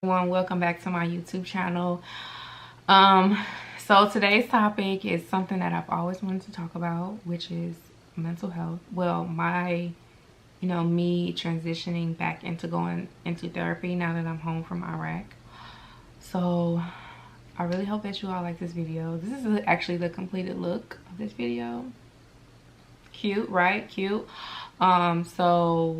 Welcome back to my YouTube channel. So today's topic is something that I've always wanted to talk about, which is mental health. Well, me transitioning back into going into therapy now that I'm home from Iraq. So I really hope that you all like this video. This is actually the completed look of this video. Cute, right? Cute. So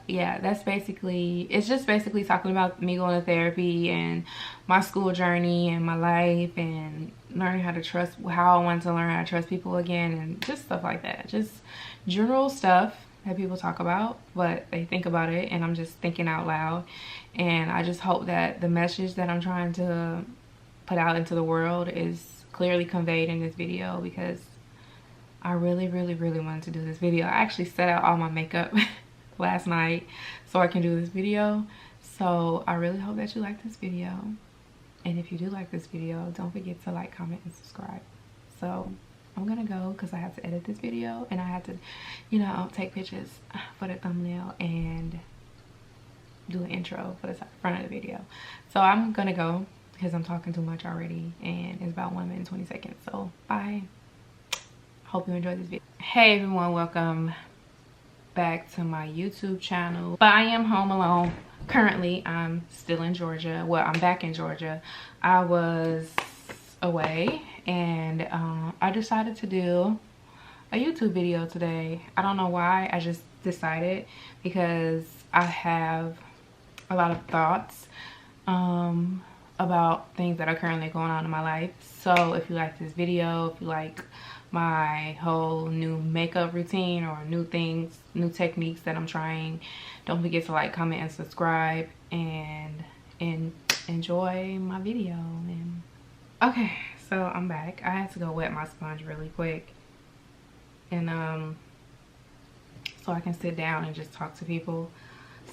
yeah, it's just basically talking about me going to therapy and my school journey and my life and learning how I wanted to learn how to trust people again, and just stuff like that. Just general stuff that people talk about, but they think about it, and I'm just thinking out loud. And I just hope that the message that I'm trying to put out into the world is clearly conveyed in this video, because I really wanted to do this video. I actually set out all my makeup last night so I can do this video. So I really hope that you like this video. And if you do like this video, don't forget to like, comment, and subscribe. So I'm gonna go because I have to edit this video, and I have to, take pictures for the thumbnail and do an intro for the front of the video. So I'm gonna go because I'm talking too much already, and it's about 1 minute and 20 seconds. So bye. Hope you enjoyed this video. Hey everyone, welcome back to my YouTube channel. But I am home alone. Currently, I'm still in Georgia. Well, I'm back in Georgia. I was away, and I decided to do a YouTube video today. I don't know why. I just decided because I have a lot of thoughts about things that are currently going on in my life. So if you like this video, if you like my whole new makeup routine or new techniques that I'm trying, don't forget to like, comment, and subscribe, and enjoy my video. And okay, so I'm back. I had to go wet my sponge really quick, and so I can sit down and just talk to people.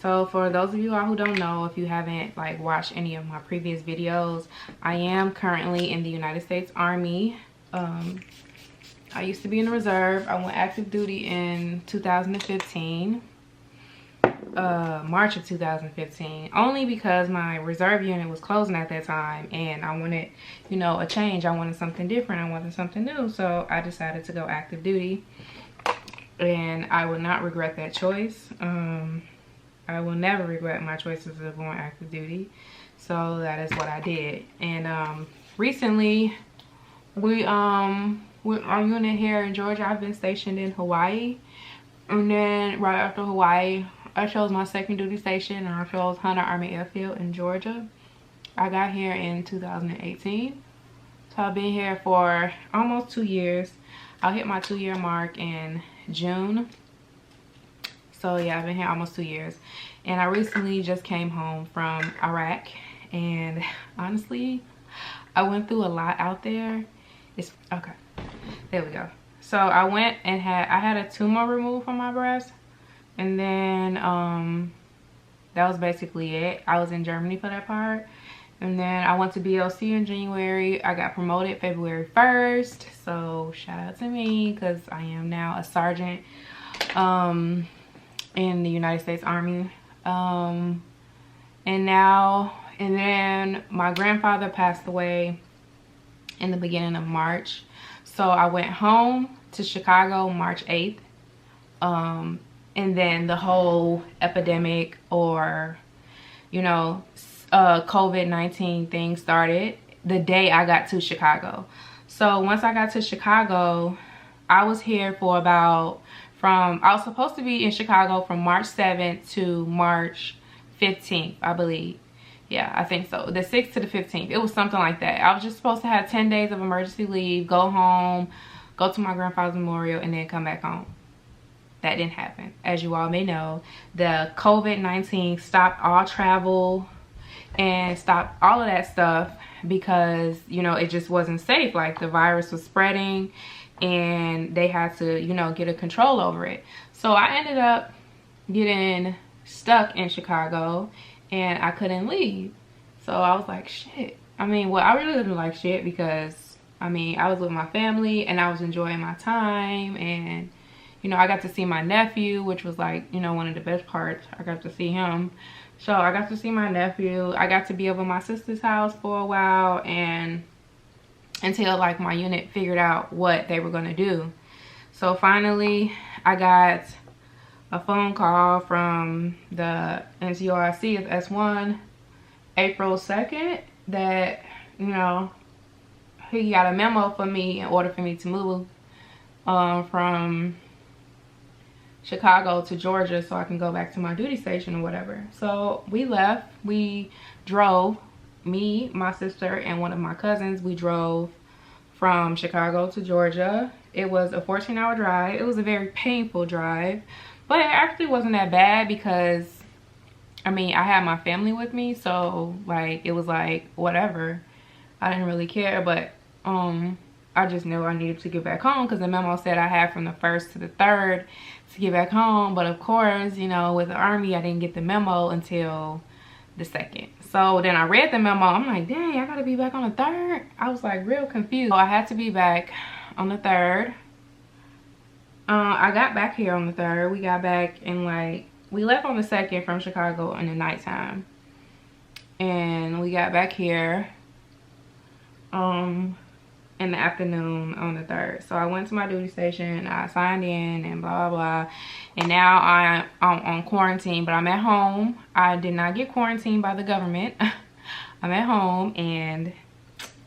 So for those of you all who don't know, if you haven't like watched any of my previous videos, I am currently in the United States Army. I used to be in the reserve. I went active duty in 2015, March of 2015, only because my reserve unit was closing at that time, and I wanted, a change. I wanted something different. I wanted something new. So I decided to go active duty, and I would not regret that choice. I will never regret my choices of going active duty. So that is what I did. And recently, with our unit here in Georgia, I've been stationed in Hawaii, and then right after Hawaii, I chose my second duty station, and I chose Hunter Army Airfield in Georgia. I got here in 2018, so I've been here for almost 2 years. I'll hit my 2-year mark in June. So yeah, I've been here almost 2 years, and I recently just came home from Iraq, and honestly, I went through a lot out there. It's okay. There we go. So I went and I had a tumor removed from my breast, and then that was basically it. I was in Germany for that part, and then I went to BLC in January. I got promoted February 1st, so shout out to me, because I am now a sergeant in the United States Army. And then my grandfather passed away in the beginning of March. So I went home to Chicago March 8th. And then the whole epidemic, or, COVID-19 thing started the day I got to Chicago. So once I got to Chicago, I was here for I was supposed to be in Chicago from March 7th to March 15th, I believe. Yeah, I think so. The 6th to the 15th. It was something like that. I was just supposed to have 10 days of emergency leave, go home, go to my grandfather's memorial, and then come back home. That didn't happen. As you all may know, the COVID-19 stopped all travel and stopped all of that stuff because, it just wasn't safe. Like, the virus was spreading, and they had to, get a control over it. So I ended up getting stuck in Chicago, and I couldn't leave. So I was like, shit. I really didn't like shit, because I was with my family and I was enjoying my time, and you know, I got to see my nephew, which was like, you know, one of the best parts. I got to see him. So I got to see my nephew. I got to be over my sister's house for a while, and until like my unit figured out what they were gonna do. So finally I got a phone call from the NCOIC of S1 April 2nd that, you know, he got a memo for me in order for me to move from Chicago to Georgia so I can go back to my duty station or whatever. So we left. We drove, me, my sister, and one of my cousins. We drove from Chicago to Georgia. It was a 14-hour drive. It was a very painful drive, but it actually wasn't that bad because, I mean, I had my family with me, so like it was like whatever. I didn't really care, but I just knew I needed to get back home because the memo said I had from the 1st to the 3rd to get back home. But of course, you know, with the Army, I didn't get the memo until the 2nd. So then I read the memo. I'm like, dang, I gotta be back on the 3rd. I was like real confused. So I had to be back on the 3rd. I got back here on the 3rd. We got back and like, we left on the 2nd from Chicago in the nighttime. And we got back here in the afternoon on the 3rd. So I went to my duty station, I signed in and blah, blah, blah. And now I'm on quarantine, but I'm at home. I did not get quarantined by the government. I'm at home and,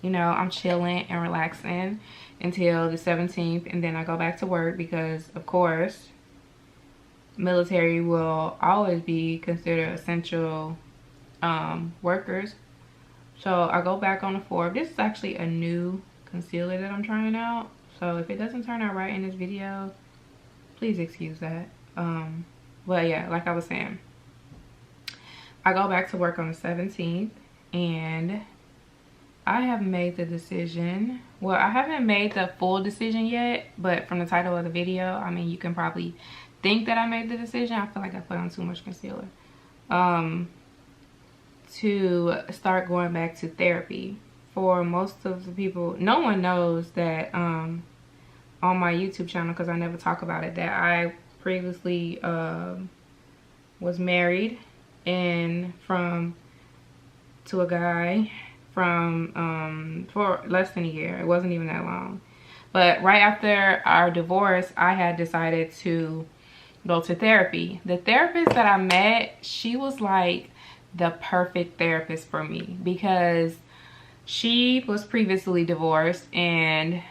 you know, I'm chilling and relaxing until the 17th. And then I go back to work because, of course, military will always be considered essential workers. So I go back on the 4th. This is actually a new concealer that I'm trying out, so if it doesn't turn out right in this video, please excuse that. But yeah, like I was saying, I go back to work on the 17th, and I have made the decision. Well, I haven't made the full decision yet, but from the title of the video, I mean, you can probably think that I made the decision. I feel like I put on too much concealer. To start going back to therapy. For most of the people, no one knows that on my YouTube channel, because I never talk about it, that I previously was married and to a guy for less than a year. It wasn't even that long. But right after our divorce, I had decided to go to therapy. The therapist that I met, she was like the perfect therapist for me because she was previously divorced and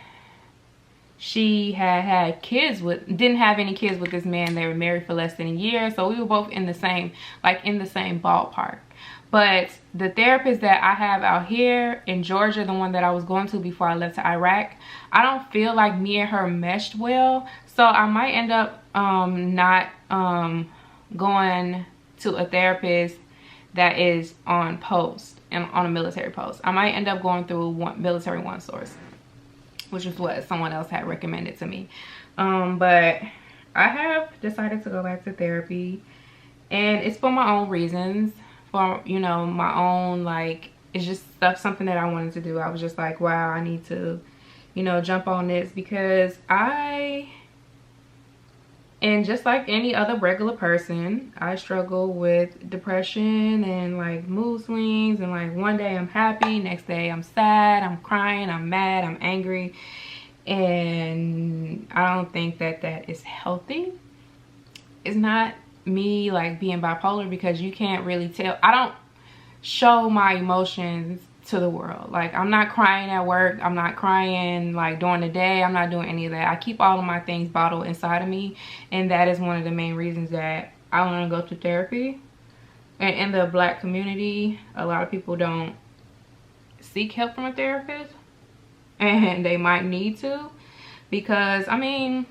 she had kids didn't have any kids with this man. They were married for less than a year, so we were both in the same ballpark. But the therapist that I have out here in Georgia, the one that I was going to before I left to Iraq, I don't feel like me and her meshed well, so I might end up not going to a therapist that is on post and on a military post. I might end up going through military one source, which is what someone else had recommended to me. But I have decided to go back to therapy, and it's for my own reasons, for, you know, my own, like, it's just something that I wanted to do. I was just like, wow, I need to, you know, jump on this because and just like any other regular person, I struggle with depression and like mood swings, and like one day I'm happy, next day I'm sad, I'm crying, I'm mad, I'm angry, and I don't think that that is healthy. It's not me like being bipolar because you can't really tell. I don't show my emotions to the world. Like, I'm not crying at work, I'm not crying like during the day, I'm not doing any of that. I keep all of my things bottled inside of me, and that is one of the main reasons that I want to go to therapy. And in the Black community, a lot of people don't seek help from a therapist, and they might need to, because I mean,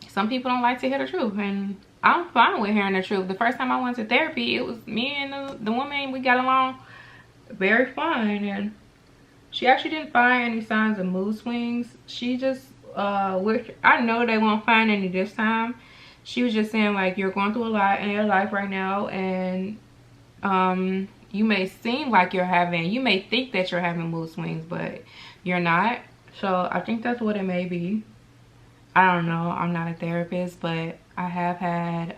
some people don't like to hear the truth, and I'm fine with hearing the truth. The first time I went to therapy, it was me and the woman, we got along very fine, and she actually didn't find any signs of mood swings. She just which I know they won't find any this time. She was just saying like, you're going through a lot in your life right now, and you may seem like you may think that you're having mood swings, but you're not. So I think that's what it may be. I don't know, I'm not a therapist, but I have had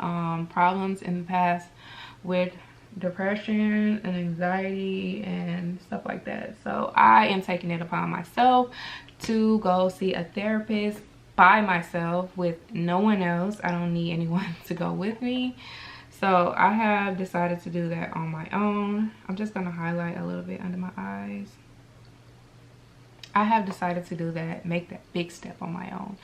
problems in the past with depression and anxiety and stuff like that. So I am taking it upon myself to go see a therapist by myself with no one else. I don't need anyone to go with me. So I have decided to do that on my own. I'm just gonna highlight a little bit under my eyes. I have decided to do that, make that big step on my own.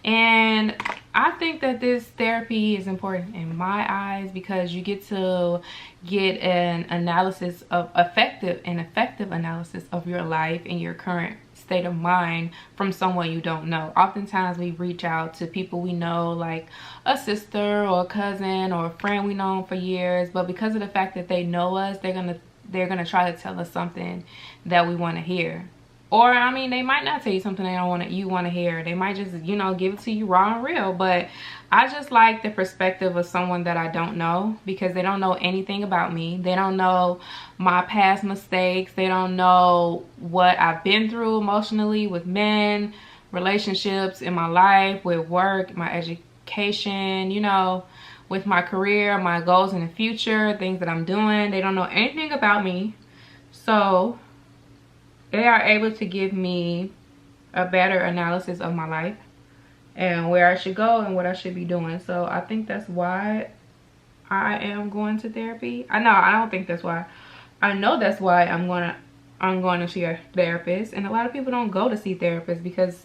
And I think that this therapy is important in my eyes because you get to get an analysis of effective analysis of your life and your current state of mind from someone you don't know. Oftentimes we reach out to people we know, like a sister or a cousin or a friend we known for years, but because of the fact that they know us, they're gonna try to tell us something that we want to hear. Or, I mean, they might not tell you something they don't you want to hear. They might just, you know, give it to you raw and real. But I just like the perspective of someone that I don't know, because they don't know anything about me. They don't know my past mistakes. They don't know what I've been through emotionally with men, relationships in my life, with work, my education, you know, with my career, my goals in the future, things that I'm doing. They don't know anything about me. So they are able to give me a better analysis of my life and where I should go and what I should be doing. So I think that's why I am going to therapy. I don't think that's why. I know that's why I'm going to see a therapist. And a lot of people don't go to see therapists because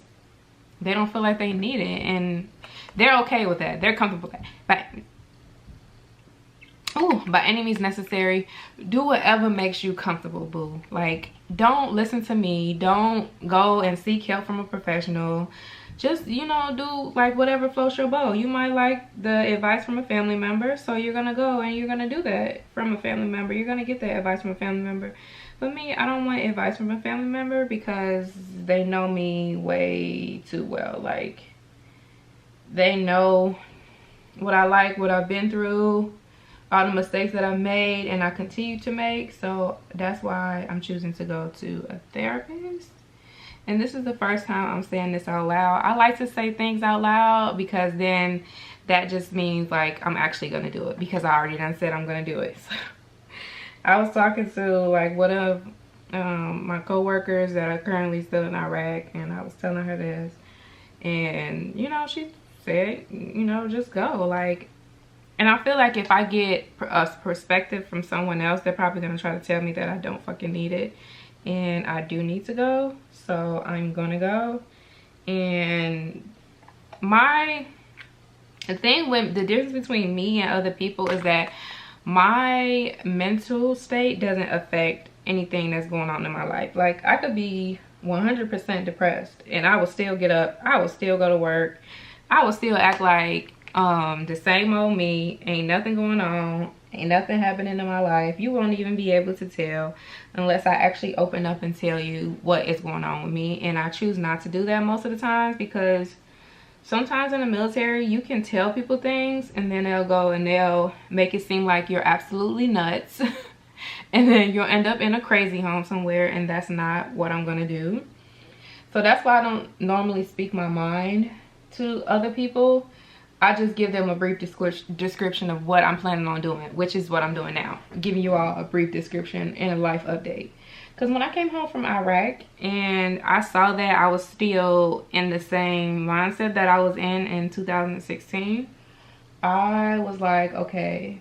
they don't feel like they need it, and they're okay with that. They're comfortable with that. But by any means necessary, do whatever makes you comfortable, boo. Like, don't listen to me. Don't go and seek help from a professional. Just, you know, do like whatever floats your boat. You might like the advice from a family member, so you're gonna go and you're gonna do that from a family member. You're gonna get that advice from a family member. But me, I don't want advice from a family member because they know me way too well. Like, they know what I like, what I've been through, all the mistakes that I've made and I continue to make. So that's why I'm choosing to go to a therapist. And this is the first time I'm saying this out loud. I like to say things out loud because then that just means like I'm actually gonna do it, because I already done said I'm gonna do it. So I was talking to like one of my co-workers that are currently still in Iraq, and I was telling her this, and you know, she said, you know, just go. Like, and I feel like if I get a perspective from someone else, they're probably going to try to tell me that I don't fucking need it. And I do need to go. So I'm going to go. And the difference between me and other people is that my mental state doesn't affect anything that's going on in my life. Like, I could be 100% depressed and I will still get up. I will still go to work. I will still act like the same old me. Ain't nothing going on, ain't nothing happening in my life. You won't even be able to tell unless I actually open up and tell you what is going on with me. And I choose not to do that most of the times, because sometimes in the military you can tell people things and then they'll go and they'll make it seem like you're absolutely nuts and then you'll end up in a crazy home somewhere, and that's not what I'm gonna do. So that's why I don't normally speak my mind to other people. I just give them a brief description of what I'm planning on doing, which is what I'm doing now. Giving you all a brief description and a life update. Because when I came home from Iraq and I saw that I was still in the same mindset that I was in 2016, I was like, okay,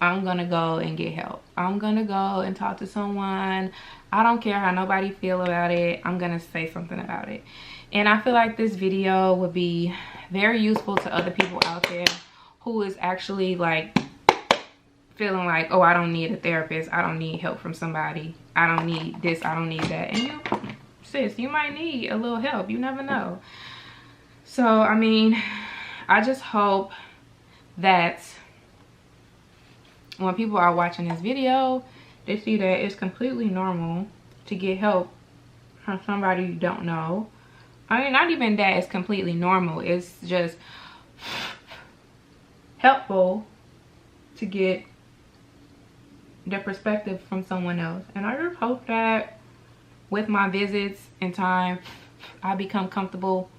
I'm going to go and get help. I'm going to go and talk to someone. I don't care how nobody feel about it. I'm going to say something about it. And I feel like this video would be very useful to other people out there who is actually like feeling like, oh, I don't need a therapist. I don't need help from somebody. I don't need this. I don't need that. And you, sis, you might need a little help. You never know. So, I mean, I just hope that when people are watching this video, they see that it's completely normal to get help from somebody you don't know. I mean, not even that it's completely normal. It's just helpful to get the perspective from someone else. And I just hope that with my visits in time, I become comfortable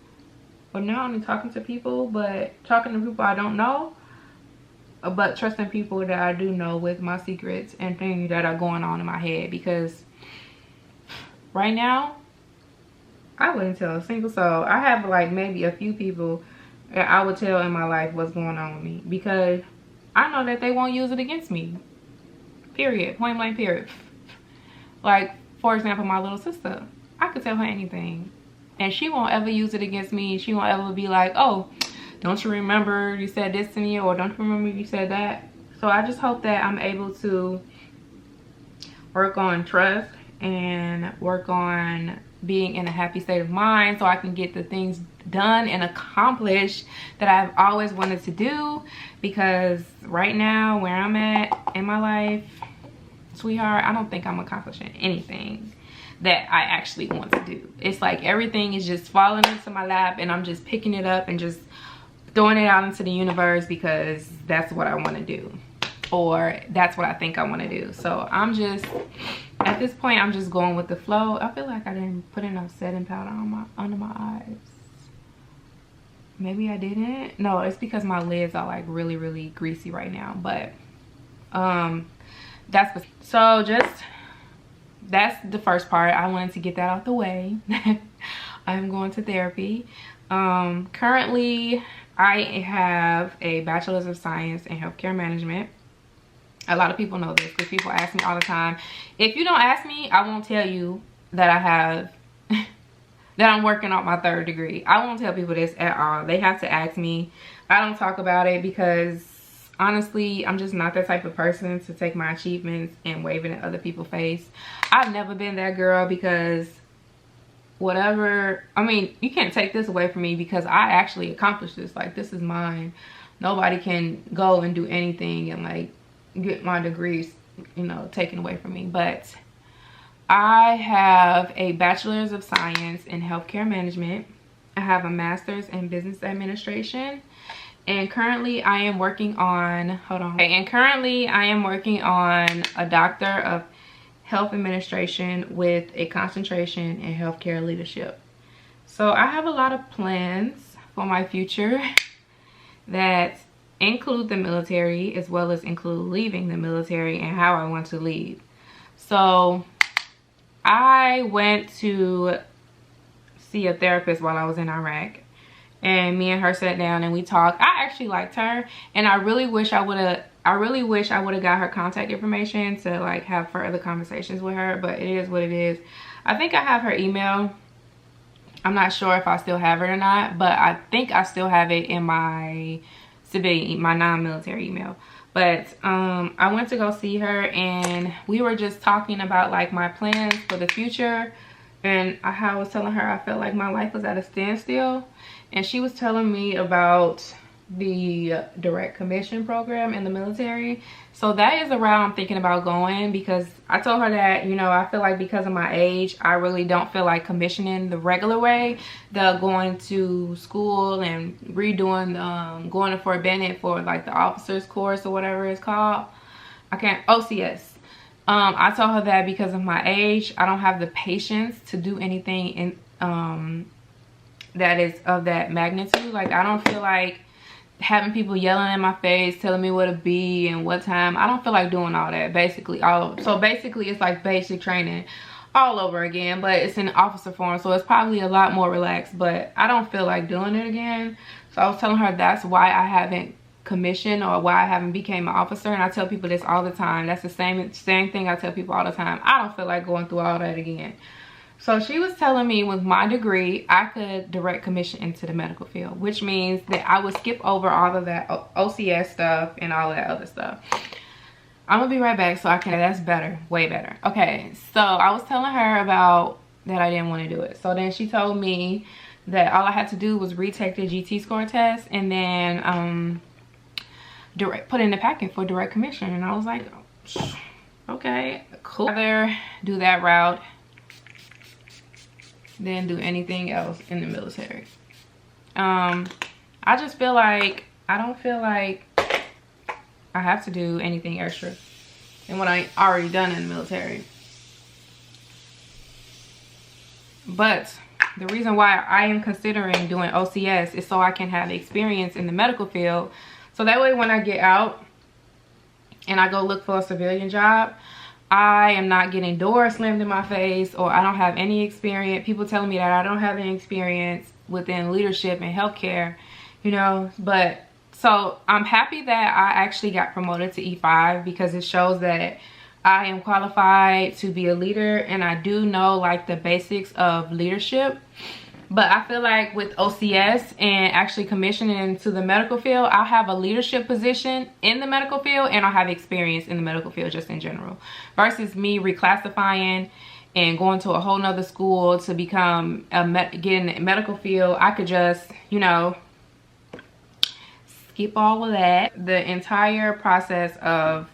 or not only talking to people, but talking to people I don't know, but trusting people that I do know with my secrets and things that are going on in my head. Because right now, I wouldn't tell a single soul. I have like maybe a few people that I would tell in my life what's going on with me, because I know that they won't use it against me. Period. Point blank period. Like, for example, my little sister. I could tell her anything, and she won't ever use it against me. She won't ever be like, oh, don't you remember you said this to me, or don't you remember you said that? So I just hope that I'm able to work on trust and work on being in a happy state of mind, so I can get the things done and accomplished that I've always wanted to do. Because right now, where I'm at in my life, sweetheart, I don't think I'm accomplishing anything that I actually want to do. It's like everything is just falling into my lap, and I'm just picking it up and just throwing it out into the universe because that's what I want to do, or that's what I think I want to do. So I'm just, at this point, I'm just going with the flow. I feel like I didn't put enough setting powder on under my eyes. Maybe I didn't. No, it's because my lids are like really, really greasy right now. But that's the first part. I wanted to get that out the way. I'm going to therapy. Currently, I have a bachelor's of science in healthcare management. A lot of people know this because people ask me all the time. If you don't ask me, I won't tell you that I have that I'm working on my 3rd degree. I won't tell people this at all. They have to ask me. I don't talk about it because honestly, I'm just not that type of person to take my achievements and wave it in other people's face. I've never been that girl, because whatever, I mean, you can't take this away from me because I actually accomplished this. Like, this is mine. Nobody can go and do anything and like get my degrees, you know, taken away from me. But I have a bachelor's of science in healthcare management. I have a master's in business administration, and currently I am working on a doctor of health administration with a concentration in healthcare leadership. So I have a lot of plans for my future that include the military, as well as include leaving the military and how I want to leave. So I went to see a therapist while I was in Iraq, and me and her sat down and we talked. I actually liked her, and I really wish I would have got her contact information to like have further conversations with her, but it is what it is. I think I have her email. I'm not sure if I still have it or not, but I think I still have it in my civilian, my non-military email. But I went to go see her, and we were just talking about like my plans for the future. And I was telling her I felt like my life was at a standstill, and she was telling me about the direct commission program in the military. So that is the route I'm thinking about going, because I told her that, you know, I feel like because of my age, I really don't feel like commissioning the regular way, the going to school and redoing going to Fort Bennett for like the officers course or whatever it's called. OCS. I told her that because of my age, I don't have the patience to do anything in that is of that magnitude. Like, I don't feel like having people yelling in my face, telling me what to be and what time. I don't feel like doing all that. So basically it's like basic training all over again, but it's in officer form, so it's probably a lot more relaxed, but I don't feel like doing it again. So I was telling her that's why I haven't commissioned, or why I haven't became an officer. And I tell people this all the time. That's the same thing I tell people all the time. I don't feel like going through all that again. So she was telling me with my degree, I could direct commission into the medical field, which means that I would skip over all of that OCS stuff and all that other stuff. I'm gonna be right back so I can, that's better, way better. Okay, so I was telling her about that I didn't want to do it. So then she told me that all I had to do was retake the GT score test and then put in the packet for direct commission. And I was like, okay, cool. I'd rather do that route than do anything else in the military. I just feel like I don't feel like I have to do anything extra than what I already done in the military. But the reason why I am considering doing OCS is so I can have experience in the medical field. So that way when I get out and I go look for a civilian job, I am not getting doors slammed in my face, or I don't have any experience. People telling me that I don't have any experience within leadership and healthcare, you know. But so I'm happy that I actually got promoted to E5 because it shows that I am qualified to be a leader, and I do know like the basics of leadership. But I feel like with OCS and actually commissioning to the medical field, I'll have a leadership position in the medical field, and I'll have experience in the medical field just in general. Versus me reclassifying and going to a whole nother school to become get in the medical field. I could just, you know, skip all of that, the entire process of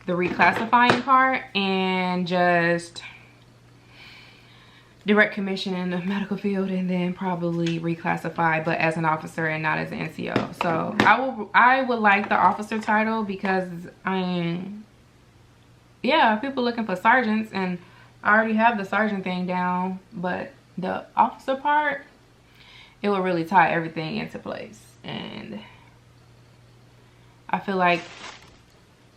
the reclassifying part, and just direct commission in the medical field, and then probably reclassify, but as an officer and not as an NCO. So I would like the officer title because yeah, people looking for sergeants, and I already have the sergeant thing down, but the officer part, it will really tie everything into place. And I feel like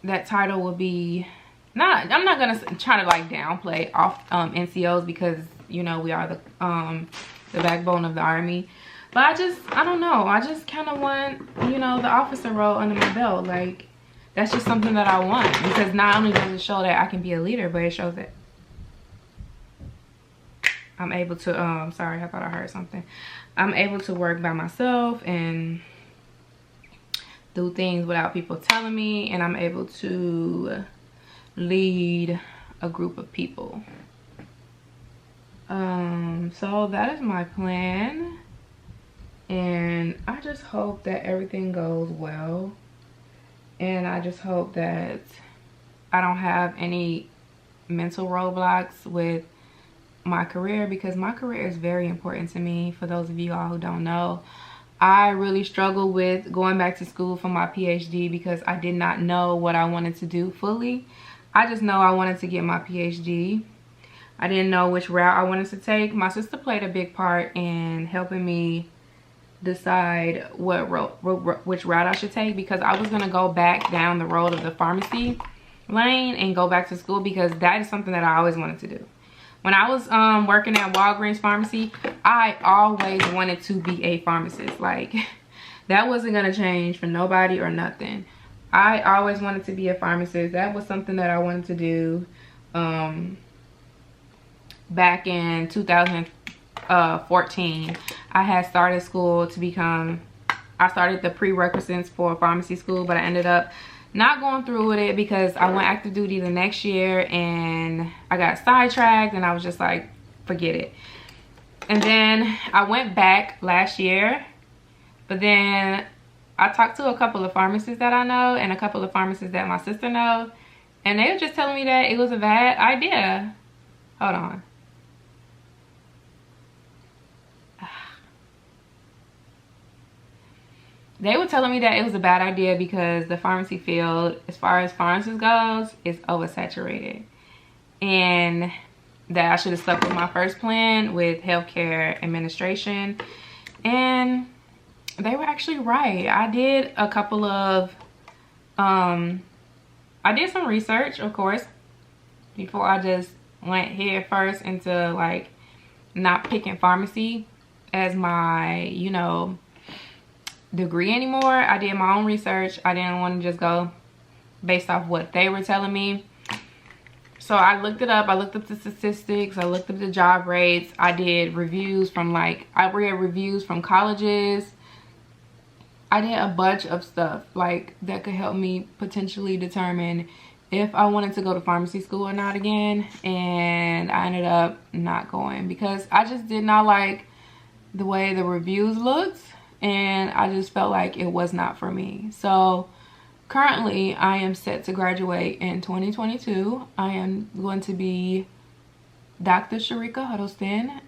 that title will be I'm not gonna try to like downplay off NCOs, because you know we are the backbone of the Army. But I don't know, I just kind of want, you know, the officer role under my belt. Like, that's just something that I want, because not only does it show that I can be a leader, but it shows that I'm able to sorry, I thought I heard something. I'm able to work by myself and do things without people telling me, and I'm able to lead a group of people. So that is my plan, and I just hope that everything goes well, and I just hope that I don't have any mental roadblocks with my career, because my career is very important to me. For those of you all who don't know, I really struggled with going back to school for my PhD because I did not know what I wanted to do fully. I just know I wanted to get my PhD. I didn't know which route I wanted to take. My sister played a big part in helping me decide which route I should take, because I was going to go back down the road of the pharmacy lane and go back to school, because that is something that I always wanted to do. When I was working at Walgreens Pharmacy, I always wanted to be a pharmacist. Like, that wasn't going to change for nobody or nothing. I always wanted to be a pharmacist. That was something that I wanted to do. Back in 2014, I had started school to become, I started the prerequisites for pharmacy school, but I ended up not going through with it because I went active duty the next year and I got sidetracked, and I was just like, forget it. And then I went back last year, but then I talked to a couple of pharmacists that I know and a couple of pharmacists that my sister knows, and they were just telling me that it was a bad idea. Hold on. They were telling me that it was a bad idea because the pharmacy field, as far as pharmacists goes, is oversaturated. And that I should have stuck with my first plan with healthcare administration. And they were actually right. I did a couple of, I did some research, of course, before I just went head first into like not picking pharmacy as my, you know, degree anymore. I did my own research. I didn't want to just go based off what they were telling me. So I looked it up. I looked up the statistics. I looked up the job rates. I did reviews from I read reviews from colleges. I did a bunch of stuff like that could help me potentially determine if I wanted to go to pharmacy school or not again. And I ended up not going because I just did not like the way the reviews looked. And I just felt like it was not for me. So currently I am set to graduate in 2022. I am going to be Dr. Sherika Huddleston.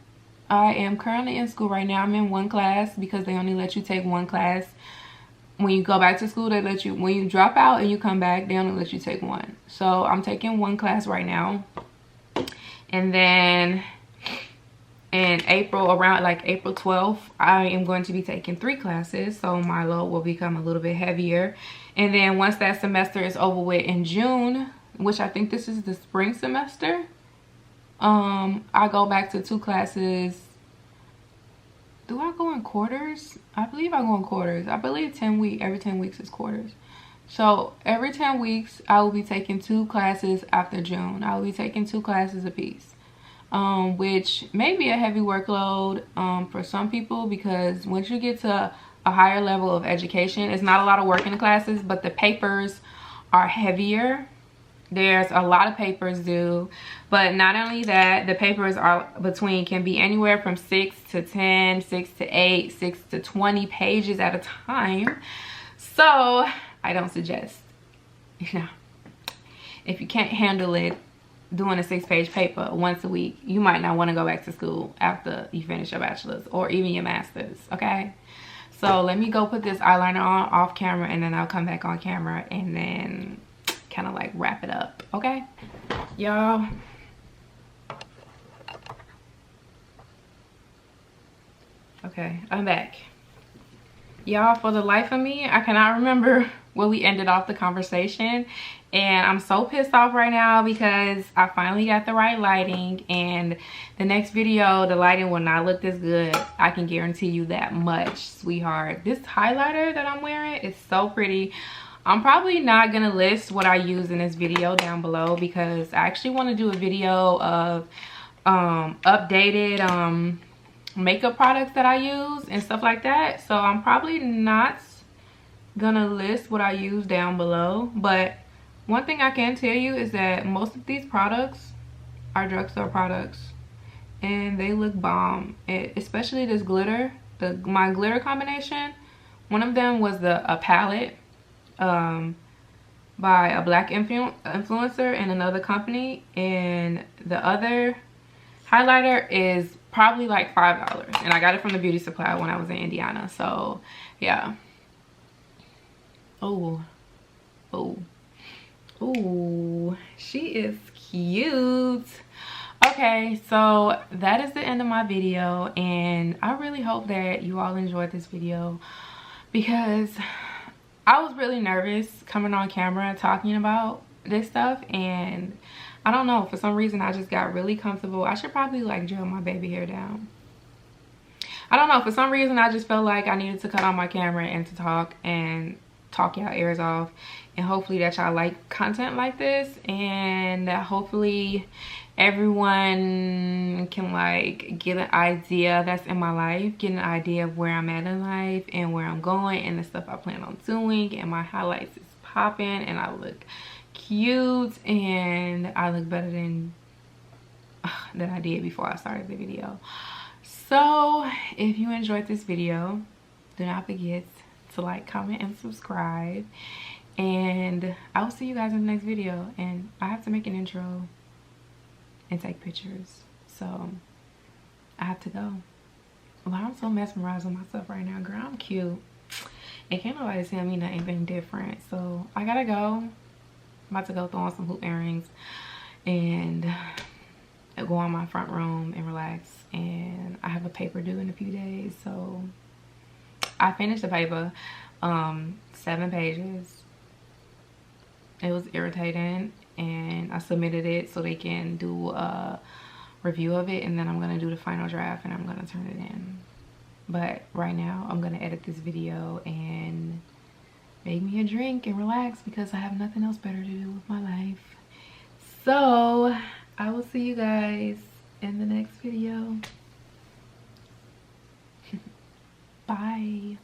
I am currently in school right now. I'm in one class because they only let you take one class. When you go back to school, they let you, when you drop out and you come back, they only let you take one. So I'm taking one class right now. And then in April, around like April 12th, I am going to be taking 3 classes, so my load will become a little bit heavier. And then once that semester is over with in June, which I think this is the spring semester, I go back to 2 classes. Do I go in quarters? I believe I go in quarters. I believe every 10 weeks is quarters. So every 10 weeks, I will be taking 2 classes after June. I will be taking 2 classes apiece. Which may be a heavy workload for some people, because once you get to a higher level of education, it's not a lot of work in the classes, but the papers are heavier. There's a lot of papers due, but not only that, the papers are can be anywhere from 6 to 10, 6 to 8, 6 to 20 pages at a time. So I don't suggest, if you can't handle it, doing a 6-page paper once a week, you might not want to go back to school after you finish your bachelor's or even your master's, okay? So let me go put this eyeliner on off camera, and then I'll come back on camera and then kind of like wrap it up, okay? Y'all, okay, I'm back. Y'all, for the life of me, I cannot remember where we ended off the conversation, and I'm so pissed off right now because I finally got the right lighting, and the next video the lighting will not look this good. I can guarantee you that much, sweetheart. This highlighter that I'm wearing is so pretty. I'm probably not gonna list what I use in this video down below, because I actually want to do a video of updated makeup products that I use and stuff like that. So I'm probably not gonna list what I use down below, but one thing I can tell you is that most of these products are drugstore products, and they look bomb. Especially this glitter, my glitter combination. One of them was a palette by a black influencer in another company, and the other highlighter is probably like $5, and I got it from the beauty supply when I was in Indiana. So yeah. Oh, she is cute. Okay, so that is the end of my video, and I really hope that you all enjoyed this video, because I was really nervous coming on camera talking about this stuff, and I don't know, for some reason I just got really comfortable. I should probably like gel my baby hair down. I don't know, for some reason I just felt like I needed to cut on my camera and to talk y'all ears off, and hopefully that y'all like content like this, and hopefully everyone can like get an idea that's in my life, get an idea of where I'm at in life and where I'm going and the stuff I plan on doing, and my highlights is popping, and I look cute, and I look better than I did before I started the video. So if you enjoyed this video, do not forget to like, comment, and subscribe, and I will see you guys in the next video. And I have to make an intro and take pictures, so I have to go. Well, I'm so mesmerized with myself right now, girl. I'm cute, and can't nobody tell me anything different, so I gotta go. I'm about to go throw on some hoop earrings and go on my front room and relax, and I have a paper due in a few days, so I finished the paper, 7 pages. It was irritating, and I submitted it so they can do a review of it, and then I'm gonna do the final draft and I'm gonna turn it in. But right now I'm gonna edit this video and make me a drink and relax, because I have nothing else better to do with my life. So I will see you guys in the next video. Bye.